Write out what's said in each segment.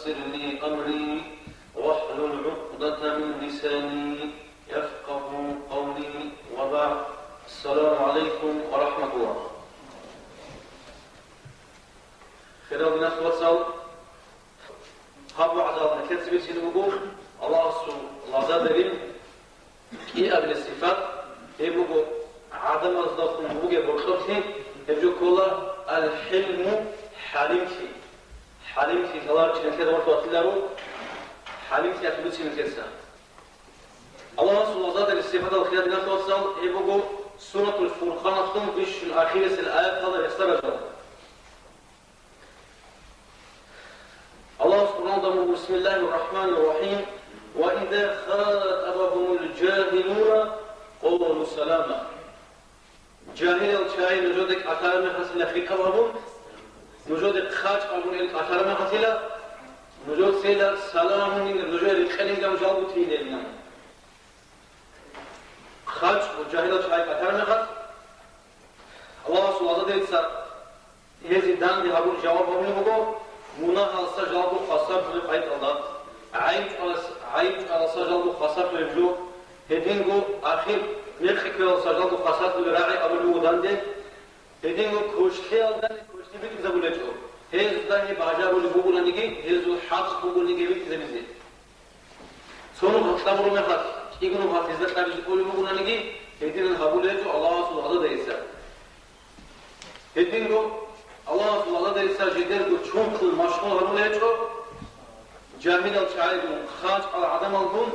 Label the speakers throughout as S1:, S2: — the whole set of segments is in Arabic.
S1: ويسر لي أمري واحلل عقدة من لساني يفقه قولي وبعد. السلام عليكم ورحمة الله. خير الناس وصل هابو عذابنا كتب سيدوغو الله زادرين كي قبل الصفات يبغوا عدم أصدقهم بوجه برخصي يبجو كلا الحلم حليم في الله كنا كده ورطوا أطلعوا حليم في أكبر شيء نكسر الله سبحانه وتعالى الصفات الخير الناس وصل يبغوا سورة الفرقان أصلا بيش الأخير الآيات هذا يسترجع الله سبحانه وتعالى بسم الله الرحمن الرحيم وإذا خاطبهم الجاهلون قولوا سلاما. جاهل الشاي نجودك أثار من حسن خطابهم نجودك خاج أبون أثار من حسن نجود سيلا سلام نجود الخلين كم جالبو تيلنا خاج وجاهل الشاي أثار من حسن الله سبحانه وتعالى يزيدان بهابون جواب هم بقول منا هالسا جالبو خاصة في قيد الله عيب على سجل خاصة في الجو هدينغو آخر نرخي كل سجل خاصة في الراعي أبلو دانده هدينغو كوشتي ألدان كوشتي بيت زبولجو هز داني باجار ولي بقولانيكي هزو حاس بقولانيكي بيت زبيزه سونو خطابرو مخاط إيغنو حافظة تابيز بقولي بقولانيكي هدين هابولجو الله سبحانه وتعالى هدينغو الله سبحانه وتعالى جدير چونكل مشغول هرولجو جاهل الشعائر خاج على عدم الظن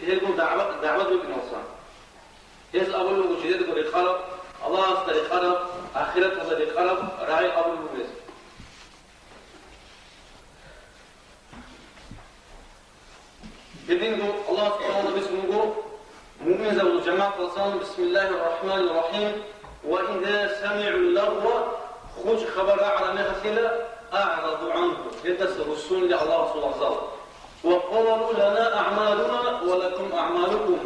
S1: هيكون دعوة بالنصان هيز أول وجديد بريخارب الله استريخارب آخرت بريخارب رأي أول وجديد بدينه الله سبحانه وتعالى بسمه مؤمن زوج الجماعة فصام بسم الله الرحمن الرحيم وإذا سمعوا اللغو خج خبر على مغسلة أعرضوا عنه يدس الرسول لله صلى الله عليه وسلم وقالوا لنا أعمالنا ولكم أعمالكم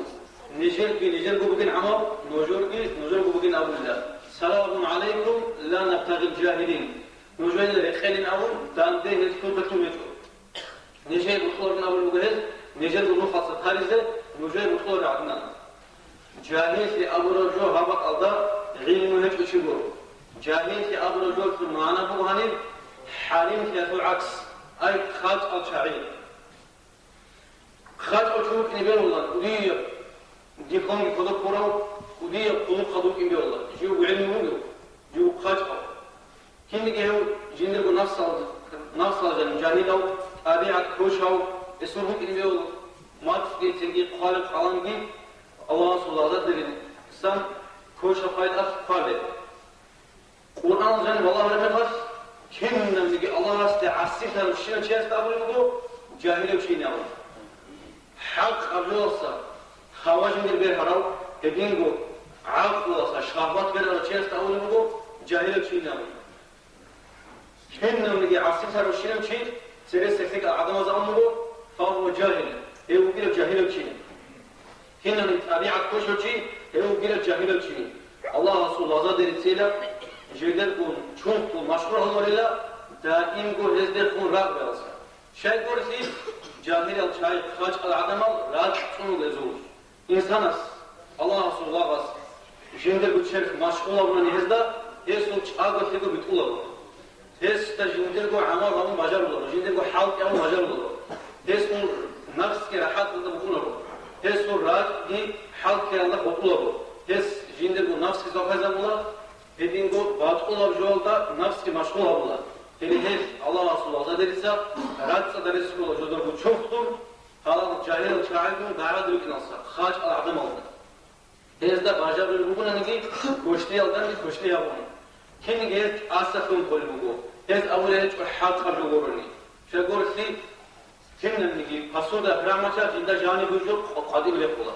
S1: نجل بوجين عمر نجل بوجين أبو الله سلام عليكم لا نبتغي الجاهلين نجل رخيل أول دانده الكتب توميتو نجل بطلور من أول مجهز نجل بطلور خاصة خارجة نجل بطلور عدنان جاهل في أبو رجو هبط الله غير منهج أشيبه جاهل في أبو رجو في المعنى بوهاني حالين في العكس أي خاج الشعير خاج الشعير كنبيل الله ودي ديكم يفضل كورو ودي قلوب خدوك إنبيل الله جيو علمه جيو خاج كن جيو جندر نفس الجاهل أو أبيعت كوشاو اسمه إنبيل الله ما تيجي خالق علامي الله سبحانه وتعالى سام كوشا فايد أفقال قرآن جن والله رحمه كنا نجي الله استعصيته الشيء شيء أقوله جاهل وشيء ناوي حق أبلوسا خواج من البير هراو هدينغو عقلوسا شهوات كذا شيء أقوله جاهل وشيء ناوي كنا نجي عصيته الشيء سيرس سكتك عدم زمانه فهو جاهل هو كده جاهل وشيء كنا نتابع كل شيء هو كده جاهل وشيء الله رسول الله زاد رسالة جدر كون چونكو مشهور هلوريلا دائم كو هزدر كون راق بلسا شاید كورسي جاهل الشاي خاج العدم راق چونو لزوز إنسان است الله رسول الله بس جندر كو شرف مشغول هلورن هزدا هزدو چاقا تيكو بتولا هزدا جندر كو عمال همون مجال هلور جندر كو حالك همون مجال هلور هزدو نفس كي راحت بدا بخون هلور هزدو راق دي حالك كي الله بطولا هلور هز جندر كو نفس كي زوخيزا هلور Dediğingo batqulav yolda nafs ki meşgul olurlar. Yani Allah Resulü derse, ratsa dersi kulu jodur bu çoktur. Halal cahil çağırdım davet ediyor nasıl? Hac adam oldu. Hezde bajar bugün hani koştu aldan bir koştu yapın. Kim gel asafın kol bu. Hez avle hiç hak kabul görünü. Şey görse kimden ki pasuda pramaça cinda cani bujuk qadim ile kula.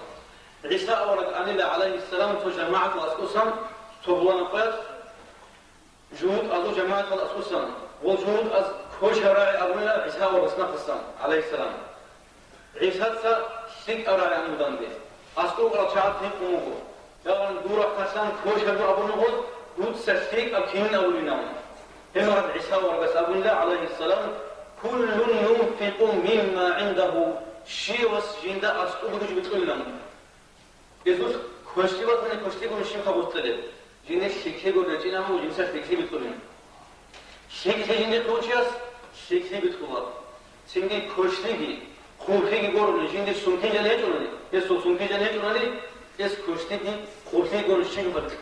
S1: İsa olarak anile aleyhisselam to cemaat ve askusam toplana koyar. جهود أزو جماعة الأسوسا وجهود أز خوش هراء أبونا عيسى ورسنا قصان عليه السلام عيسى سا سيك أراء عمدان دي أسكو قرأتشات هم قموه يقول دورة قصان خوش هراء أبونا قد دود سسيك أبكين أولينا هم رد عيسى ورقص أبونا عليه السلام كل ينفق مما عنده شي وسجين دا أسطوبة جبتقول لهم يزوز كوشتي وطني كوشتي قول الشيء خبرت له جيني شيكي قول رجينا هو جنسا شيكي بتقول لهم شيكي جيني قوشياس شيكي بتقول سنجي كوشتي خورخي قول جيني سنكي جاني جوني يسو سنكي جاني جوني يس كوشتي خورخي قول الشيء خبرت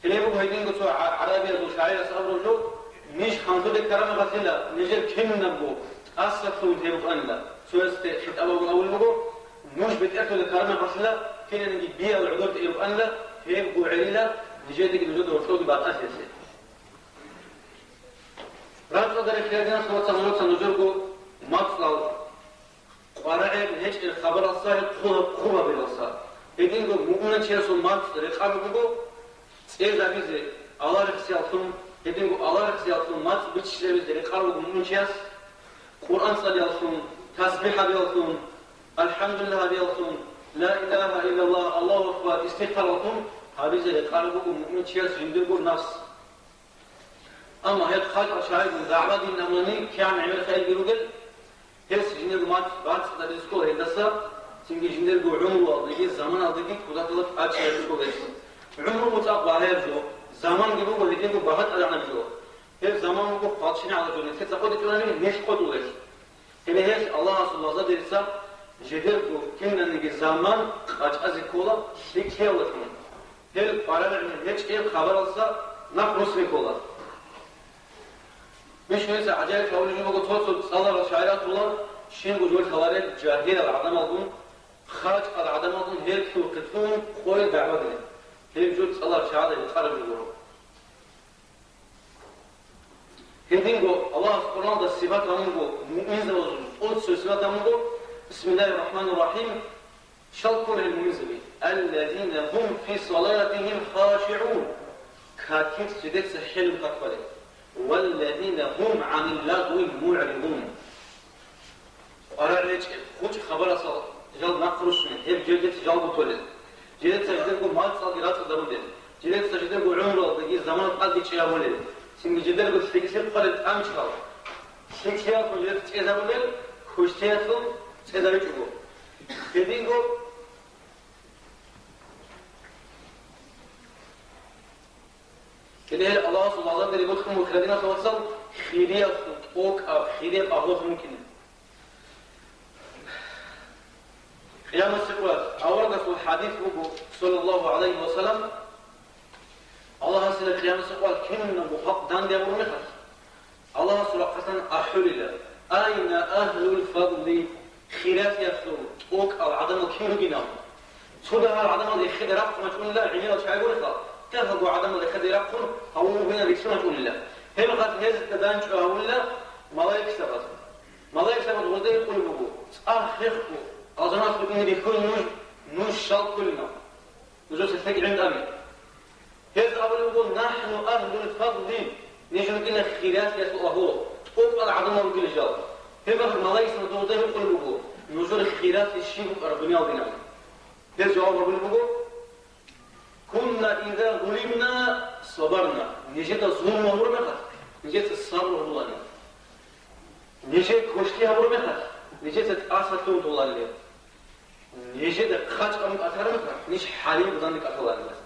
S1: كليبو هيدين قصوا عربية دو شاعر صبروا له مش خمسة كرامة غسيلة نجيب كم نبو أصلا تهيبو أنلا سوست حت أول بقو مش بتأكل كرامة غسيلة كنا نجيب بيئة والعذور تهيبو أنلا هيبو عليلة نجيب نجود ورسول بعد أساسي رأس قدر خيرنا صوت صنوات سنجربو مطلع قارئ هيج الخبر الصحيح خوه بالصحيح هيدين قو مؤمن شيء سمات رقابة بقو إذا بيزي الله رخصي ألتون يدينكو الله رخصي ألتون مات بيتشتري بيزي رقارو بمؤمن شياس قرآن صلي ألتون تسبيح بيألتون الحمد لله بيألتون لا إله إلا الله الله أكبر استغفار ألتون هابيزي رقارو بمؤمن شياس جندرقو نفس أما هيد خالق أشعار من دعوة دين أمناني كيان عمل خير بيروغل هيس جندرقو مات بعد سقطة ديسكو هيدسا سنجي جندرقو عمر وضيقي زمان وضيقي كودات الله أجشار بيسكو بيسكو عمره متأقبع هيرجو زمان جبوه ولكنه بحث على نفسه هير زمان مكو قادشين على جوني كيف تقول تقولني مش قدو ليش هذا هيش الله سبحانه وتعالى درسا جدركو كنا نجي زمان قاج أزكولا شيء كيولا كمان هير قارن هيش كيف خبر السا نقص بكولا مش هيسا عجائب كوني جمعو توصل صلاة وشعيرات الله شين بجول خوارج جاهل العدم أظن خارج العدم أظن هير كتو كتون خوي دعوة دي هي وجود الله تعالى يخرج الغروب هدينغو الله سبحانه وتعالى الصفات عنده مؤمن قدس الصفات عنده بسم الله الرحمن الرحيم شلقوا للمؤمنين الذين هم في صلاتهم خاشعون كاكيد سيدت سحيل التقوى والذين هم عن اللغو معرضون أرى خوش خبر صلاة جلد نقرش من هب جلدت جلد تولد جلد سجدكو مال صادرات ضروري جلد سجدكو عمره دقي زمان قد شيء أولي سنج جدركو استكسر قلت أمشار استكسر جلد تجزا أولي خوشتياتو تجزا بيجو جدينكو كده الله سبحانه وتعالى يقولكم وكلادنا توصل خيرية فوق أو خيرية أهوه ممكن قيام السقوات أورد في الحديث صلى الله عليه وسلم الله سبحانه قيام السقوات كنا محق دان دي أمر مخص الله سبحانه أحلل أين أهل الفضل خيرات يفتو فوق أو عدم كيلو جنام صدها العدم اللي خد رقم ما تقول لا عيال شيء يقول لك تفقوا عدم اللي خد رقم هو هنا بيكسر تقول لا هم قد هذا التبانج أو لا ملاك سبت ملاك سبت وده يقول بقول أخرقوا أظنات بكون يكون نوش شرط كلنا نجوز الفكر عند أمي هذا أول يقول نحن أهل الفضل نجم كنا خيرات يسوء هو أبقى العظمة وكل جال هم الملاك سبت وده يقول بقول نجوز الخيرات الشيء ربنا وبنا هذا جواب ربنا بقول كنا إذا ظلمنا صبرنا نجد الظلم وهرمخت نجد الصبر وهرمخت نجد كشتها وهرمخت نجد أسفل وهرمخت نجد خاج أمك أثرمخت نش حالي بظنك أثرمخت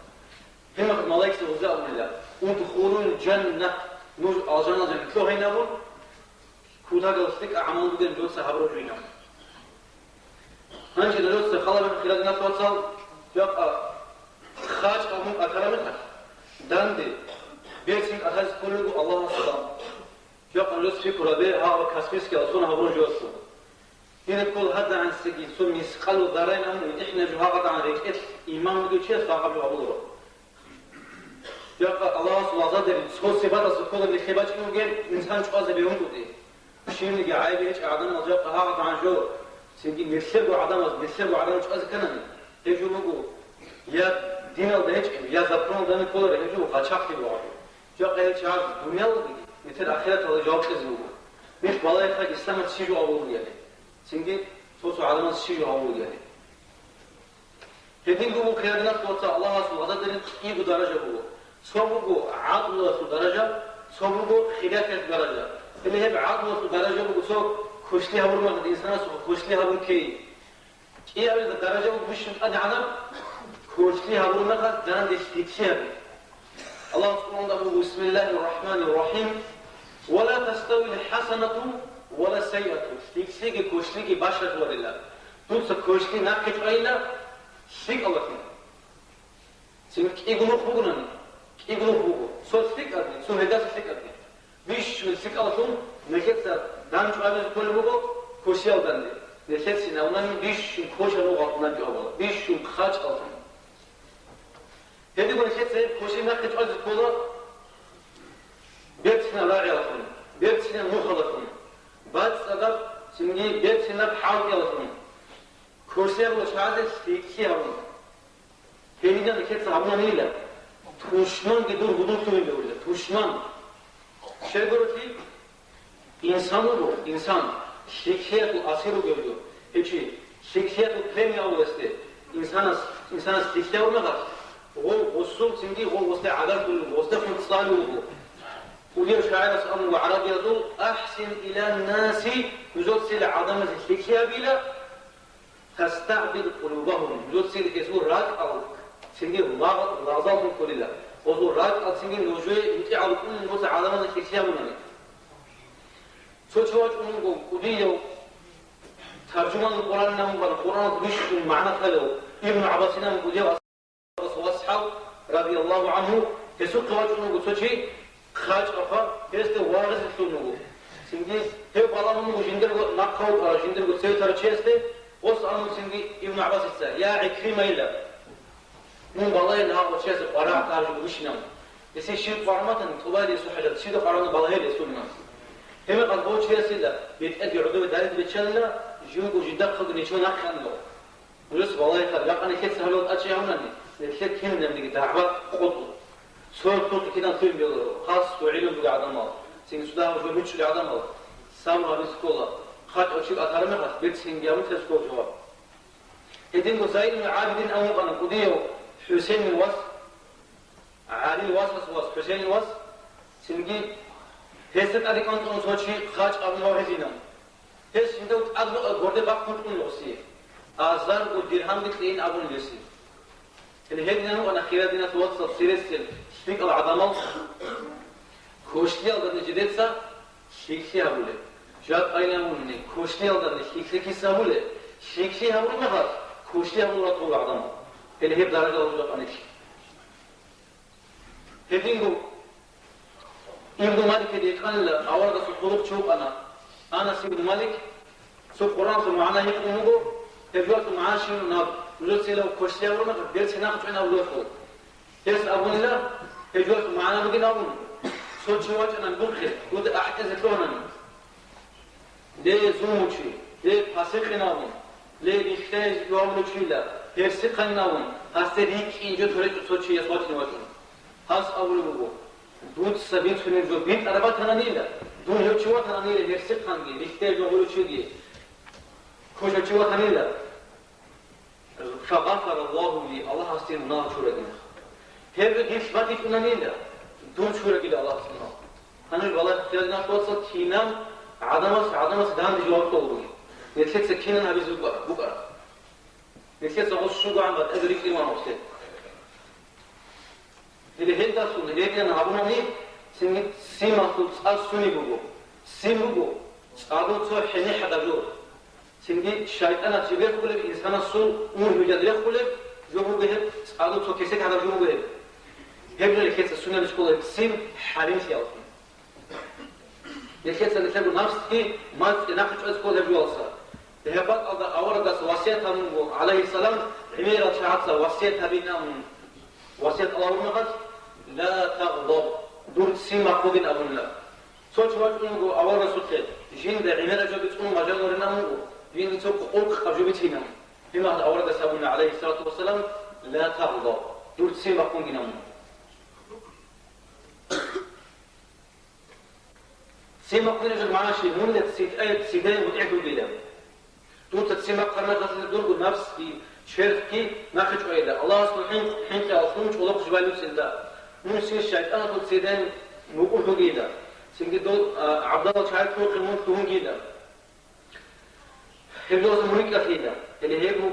S1: هم الملائكة وزاء الله ودخولوا الجنة نوج أجانا جنة كلو هنا بون كودا قلستك أعمال بدين جود سحبرو جينا هنجد جود سخلا من خلال الناس وصل يبقى خاج أمك أثرمخت داندي بيسك أخذ كله الله سلام يبقى جود في كرابي ها وكاسبيس كأصونا هبرو جوسو يقول هذا عن سجين سمي سقلوا ضرين أمو إحنا جهاقة عن ريكت إمام بدو شيء فاقبل أبوه يقول الله سبحانه وتعالى سو سبات سكول اللي خباج إنه جل إنسان شخص بيهم كده شيء اللي عايب هيك عدم أجاب هاقة عن جو سجين مرسل وعدم شخص كنني يجوا مقول يا دين الدهج يا زبطون دم كله يجوا قاشق يبغوا يقول هيك شعب دنيا مثل آخرة الله جواب كذبوا مش والله يخرج إسلام تشيجوا أبوه يعني سنجي سوسو علامة الشيء هو يعني. هدين قبول كيادنا قوة الله سبحانه وتعالى إيه درجة هو. سببو عقل درجة، سببو خلافة درجة. اللي هي بعض درجة بقصو كشلي هبور ما الإنسان سو كشلي هبور كي أبدا درجة مش أدعنا كشلي هبور ما جان ديشتيشيا الله سبحانه وتعالى بسم الله الرحمن الرحيم ولا تستوي الحسنة ولا السيئة تيكسيكي كشلي باشا ولا توس كشلي ناكش أيلا شيك الله فينا سيمك إغلو خوغناني إغلو خوغو سو سيك أدني سو هداس سيك أدني بيش سيك الله فينا نكتة دانش أبدا كل بوغو كشلي أدني نكتة سيناوناني بيش كوشا لو غطنا بيوغو بيش خاج ألفين هذي بقول كتة كشلي ناكش أيلا كولا بيتنا راعي ألفين بيتنا مخلفين بعد سبب سيمجي بيتنا بحاول ألفين كشلي أبدا شهادة سيكي ألفين هذي نكتة عبنا نيلا توشمان gidiyor bunun köyünde öyle. Tuşman. Şey görüyor insan bu, insan. Şirkiyatı asiru görüyor. Peki, şirkiyatı premia olası. İnsana şirkiyat olmadan. O usul şimdi o usul adat olur. Usul fıtsal olur. Uluyor şair aslanı ve Arap yazıyor. Ahsin ila nasi yüzotsil adamı şirkiyat bile testa'bil kulubahum. Yüzotsil esu rak al. Şimdi lazım kulilla. O rak al şimdi nojue inti alukun nose adamı şirkiyat bulunur. 소초와 주는 거 우리요 ترجمان القرآن نام القرآن مش معنى خلو ابن عباس نام وجه وصحاب رضي الله عنه يسوق واجنه وسوشي خاج أخا يست واغز تونه سنجي هي بالامون وجندر نقاو جندر وسوي ترى وص أنو سنجي ابن عباس السا يا عكرمة إلا من بالله نها وشيء قراء تارج وشنام بس الشيء قرامة تبادي سحجة شيء قرامة بالله يسوننا هم قد بوش هسيلا بيتأدي عدو دارد بتشلنا جوجو جدا خد نيشون أخان له ولس والله خد لقنا كيت سهلوت أشياء هونني الكيت كم نملك دعوة قط صور قط كده فيلم يلو خاص وعلم بقعدان مال سين سودا وجو مش قعدان مال سام هذا سكولا خد أشياء أثرنا خد بيت سين جامو تسكول جواب هدين وزايد من عابدين أمو أنا قديو حسين الوص علي الوص حسين الوص سنجي هسه أديك أنت أنصوشي خاج أبناء هزينا هس عندو أدلو غورد باكون لوسي أزار ودرهم بتلين أبون لوسي الهدينا وأنا خير دينا توصل سيرسل شيك العظمة كوشتي ألدن جديدسا شيكشي هبولة جاب أينا مني كوشتي ألدن شيكشي سهولة شيكشي هبولة مهار كوشتي هبولة طول العظمة الهب درجة الله أنيش هدينو ابن مالك يقول أورد سقوط شوق أنا ابن مالك سو قرآن سو معنا يقومه تجوال معاه شيء ناب وجود سيلو كوشتي أول ما بيرس هنا كتوين أول فوق بيرس أبون الله تجوال معنا ممكن أبون سو شوات أنا بخير ود أحتز كلونا ليه زوموشي ليه فاسقنا أبون ليه بيختاج يوموشي لا بيرس قلنا أبون هستريك إنجو تريد سو شيء يسوات نواجون هاس أول بقول دود سبين سنين جو بيت أربعة ثانية دون هو شو ثانية يرسل خانجي بيختار جو هو شو دي خوش شو ثانية فغفر الله لي الله هستين نار شو رجينا هذا جيش ما تكون ثانية دون شو رجينا الله سبحانه أنا والله اختيارنا توصل كينام عدم دام جواب تقولي نتلك سكينا هذي زوجة بكرة نتلك سقوس شو قام بتأذري كلمة نفسه اللي هندا سون اللي هنا نابونا مي سيما تتصال سوني بوجو سيم بوجو صادو تو حني حدا جو سينجي شيطان تجيب كل الانسان سو امور بجدري كل جو بوجه صادو تو كيسك هذا جو بوجه هبل الكيس السنه بتقول سيم حريم يا اخي الكيس اللي تقول نفسك ما تناقش اسكول هبل وصل هبط اورد وصيه عليه السلام عميره شعات وصيه بينا وصيه الله ونقص لا تغضب دور سيما قوبين أبو الله سوچ وقت نقول أول رسول كده جين ده عمل أجابت أم مجال ورنا نقول جين سوق قلق أجابت هنا فيما أورد سابنا عليه الصلاة والسلام لا تغضب دور سيما قوبين أبو سيما قوبين أجل معنا شيء مولد آية سيدان وتعدوا بلا دور تسيما قرنا غسل دور نفس في شركي ما خش ويلا الله سبحانه حين كأصلهم شغلق جبال سيدا نسي الشيطان قد سيدان نقول جيدا سنجي دول عبد الله شايف فوق الموت كون جدا هبدو أصلا مريك أخيدا اللي هي مو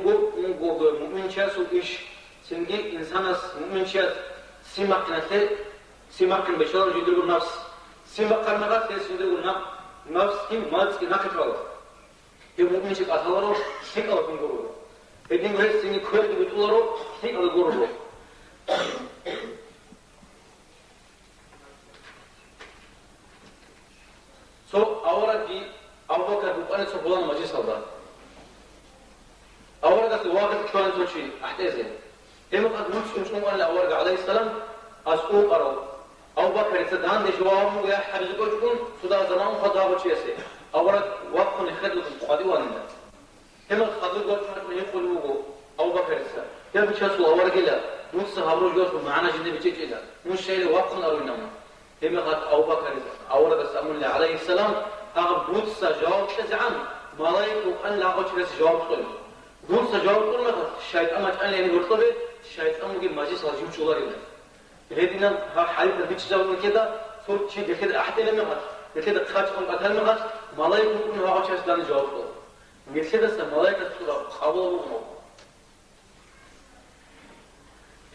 S1: مؤمن شاس وإيش سنجي إنسان مؤمن شاس سمك نته سمك بشر جدول نفس سمك نغات سنجي نفس كم مالس كنا كترول هي مؤمن شاس أثاره هيك الله بنقوله هدين غير سنجي كل بتقوله هيك الله بنقوله So ahora di avvoca buqani so bulan majlis alda. Ahora da waqt كان سوشي احتزن. هم قد نسمع ان الاورق عليه السلام اسقو قرو او بكر تدان دي جواب يا حبيب كلكم سودا زمان خدا بچيسه. ahora وقت نخدو قادي وانا. هم خدو قلت من يقولوا او بكر سا. يا بچاسو ahora كلا نص هبرو جوز معنا جدي بچيجا. مش شيء وقت نروينا. هم قد أبو بكر أورد سأمون عليه السلام أغبوت سجاوب تزعم ملايك وأن لا أجلس جواب طول بوت سجاوب طول ما الشيطان ما كان يعني برطبه الشيطان مجي مجلس هجوم شغله كده لهذينا ها حالة بيتش جاوب كده صوت شيء كده أحد لما قد كده خارج من قتال ما قد ملايك وأن لا أجلس دان جواب طول مثل ده ملايك الصورة قابل ومو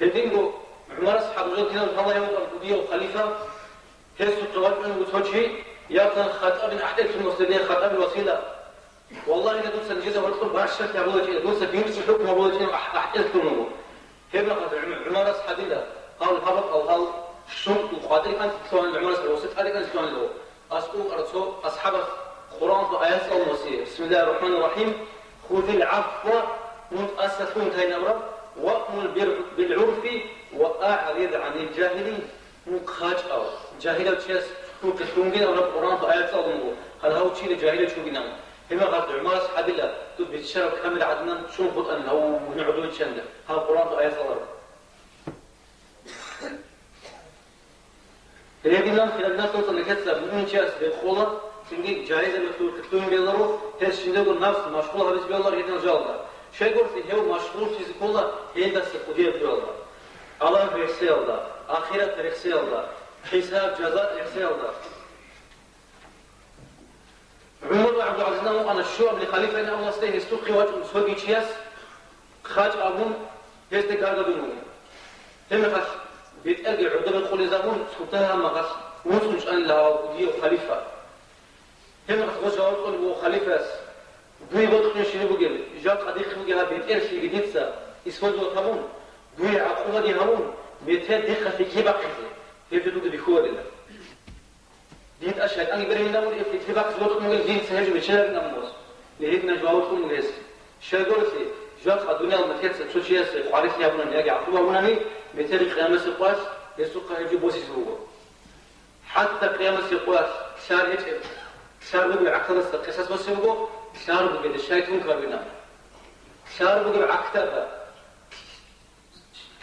S1: هذينو عمر أصحاب الرجل كده الله يوم القضية وخليفة هسه توجه وتوجهي يقتل خطأ بن أحدث المسلمين خطأ بالوسيلة والله إن دوسا الجزء والقرب بعشرة يا أبوه جيل دوسا بيمسك حكم أبوه جيل أحدث كنوه هبنا قد عمر أصحاب الله قال الهبط أو قال الشرط وقادر أنت سواء عمر أصحاب الوسيط هذا كان سواء له أسقوا أرسو أصحاب القرآن وآيات المسيح بسم الله الرحمن الرحيم خذ العفو متأسفون تاين أمر وأمر بالعرف وأعرض عن الجاهلين مخاج أو جاهلة تشيس كتونجين أو القرآن آيات الله هل هو شيء جاهلة شو بينام هما قد عمر أصحاب الله تود بتشرب كامل عدنا شو نقول أن هو نعدو يتشند ها القرآن آيات الله لكن لما خلال الناس توصل لكتسب من شيء بالخولة تنجي جاهزة بتكتون بيلارو هذا شندو النفس مشغول هذا بيلار يتنا جالدا شيء يقول في هو مشغول في كله هي ده سقودية بيلار الله بيحسيل ده آخرة يحسيل ده حساب جزاء يحسيل ده عمر بن عبد العزيز نمو أنا الشعب لخليفة إن الله سته يستوقي وجه سوقي تشيس خاج أبون يستي كارغا بنو هم خاش بيتأرجع عدد الخلي زمون سوتها مغش وصلش أن لا وديه خليفة هم خاش وجه أقول خليفة دوي بدخل شيء بقول جاك أديك بقولها بيتأرش جديد سا اسمه ثمون دوي عقوبة دي همون بيتهد دخل في كيبا قصة يبدو بخور الله دين أشهد أني بري نمر اتفاق زوج من الدين سهج بشر نموس لهيك نجاوبكم من هذا شغل سي جات الدنيا المتحدة سوشيال سي خارج يابنا نيجي عقوبة ونامي مثل قيام سقاش يسوق هجي بوسي سوق حتى قيام سقاش شار هيك شار بقول عقد القصص بس سوق شار بقول الشيطان كربنا شار بقول عقد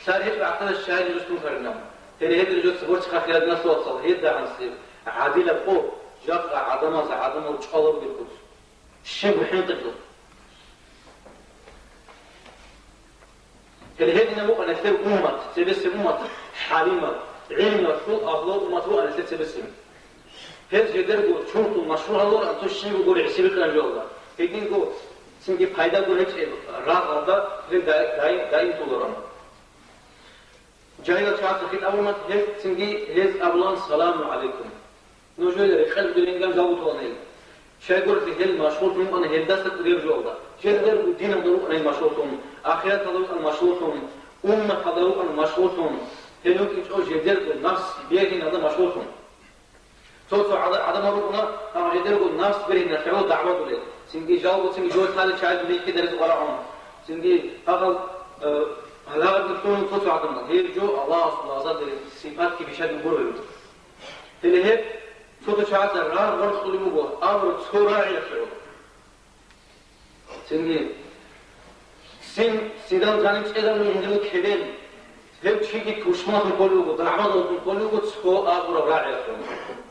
S1: شار هيك عقد الشيطان يجوز كربنا ترى هيك يجوز سبورت خير الناس وصل هيدا عن سير عادل فوق جاء عدمه وتشقلب بالقدس الشيء وحين طفله الهدي نمو أنا ثير أمة تبسم أمة حالمة علم رسول أغلط أمته أنا ثير تبسم هذا جدر قول شرط مشروع الله أن تشيء وقول عسير كلام جولا هيدين قول سنجي فايدة قول هيك راح هذا غير دايم تولرنا جاهل شخص خير أول ما هيك سنجي هز أبلان السلام عليكم نوجد رخل بدلينجام زاوت وانيل شيء يقول في هل مشهور فيهم أنا هندسة غير جودا شيء غير الدين مدرو أنا مشهورهم آخرة تدرو أنا مشهورهم أمة تدرو أنا مشهورهم هلوك إنشأ جدير النفس بيجين هذا مشهورهم صوت عدم ربنا أنا جدير النفس بيجين نفعل دعوة دولة سنجي جاوب سنجي جوز حال شاهد بيجي كده رزق ورعهم سنجي أقل هلا نكون صوت عدمنا هي جو الله سبحانه وتعالى صفات كي بيشهد بقوله اللي هيك صوت شعات الرار ورد قولي مبوه أمر تصورا يفعل سنجي سيدان جانب سيدان من هندلو كهدين هيك شيء كوشمات القلوب ضرعات القلوب تصفو أمر راعي يفعل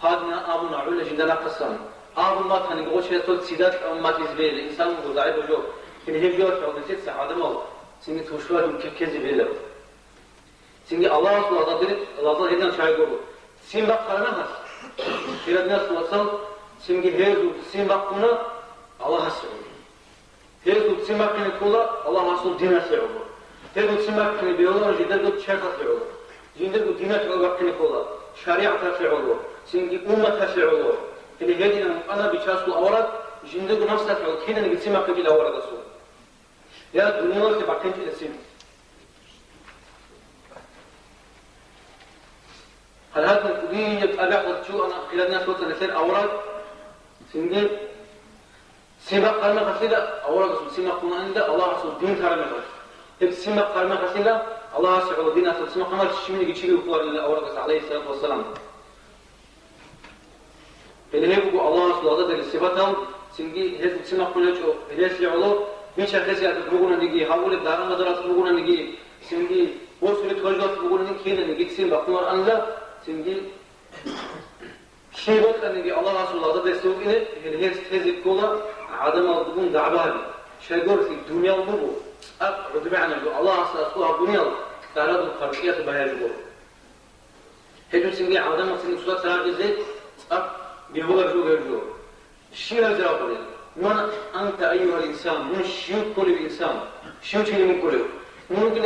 S1: هذا أمر نعول جندنا قصان أمر ما تاني قوش يصول سيدات ما تزبيل الإنسان مضاعي بجو كن هيك جو فعل نسيت سعادة مو سنجي توشوات مكيكيزي بيلو سنجي الله سبحانه وتعالى الله هيدنا شاي قولو سين بقى قرناها خيرنا سواسل سمجي هيزو سيماقنا الله هسعو هيزو سيماقنا كولا الله هسعو دينا سعو هيزو سيماقنا بيولا جدرجو تشارك سعو جدرجو دينا سعو كولا شريعة سعو سمجي أمة سعو اللي هيدنا أنا بيشاسو أورد جدرجو نفسه سعو كنا نجي سيماقنا بلا أورد سو يا دنيا تبعتين في السين هل هذا الكلية أبيع شو أنا خلال الناس وصل لسير أوراد سنجي سباق قرمة خسيلة أوراد سباق قرمة عند الله رسول دين كرمة خسيلة سباق قرمة خسيلة الله سبحانه دين أصل سباق قرمة تشمل يجيله وقوار الأوراد عليه الصلاة والسلام اللي هي بقول الله سبحانه وتعالى الصفاتهم سنجي هذا سباق قرمة شو هذا يعلو بيش أخسي أتبغون نجي حاول الدارم مدرسة أتبغون نجي سنجي وصلت خرجت أتبغون نجي كذا نجي سباق قرمة أنلا سنجي شيء وقت نجي الله رسول الله ده يسوق إنه اللي هي تهزك كولا عدم الضبون دعبها شيء يقول في الدنيا الضبو أقعد معنا الله أصلا الدنيا تعرض الخرقية بهاي الجور هجو سنجي عدم سنجي صلاة سلاة زيت بيهولا الجور الشيء هذا أقوله من أنت أيها الإنسان من شيء كل الإنسان شيء من كله ممكن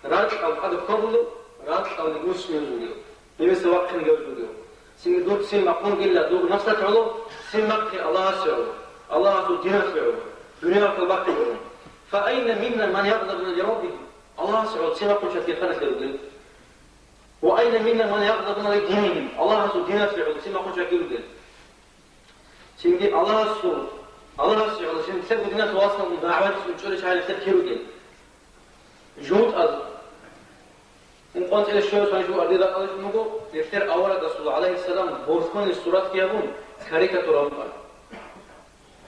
S1: راج أو قد قبله راج أو نجوس من زوجه لمس وقت نجوس زوجه سين دور سين مقوم إلا دور نفسه تعلو سين مقي الله سعو الله سعو دينا سعو دنيا كالباقي فأين منا من يقدر من ربه الله سعو سين مقوم شكل خلص يرجل وأين منا من يقدر من دينهم الله سعو دينا سعو سين مقوم شكل يرجل سين الله سعو سين سبب الناس واصلا من دعوات سنشور شعار تفكير يرجل جهود أز إن قلت إلى الشيء سنشوف أريد أن أقول نفتر أورا رسول عليه السلام بورسكون الصورات كيابون كاريكاتورا مقال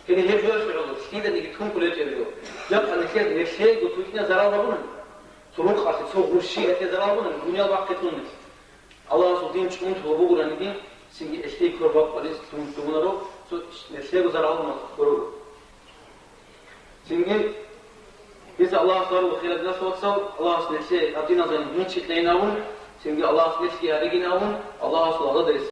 S1: كني هي جوش بعضو شديدة نجتهم كل يجريو يبقى نكيد نفسي قلت وإحنا زراربونا سروق أصل سوق الشيء أتي زراربونا الدنيا باقيتون الله رسول دين شكون تهبوغنا ندين سنجي اشتي كرباق وليس تهبونا رو نفسي زراربونا كرو سنجي إذا الله صار وخير الناس وصل الله سنحسي أبدينا زين من شتليناون سنجي الله سنحسي هارجيناون الله صلى الله عليه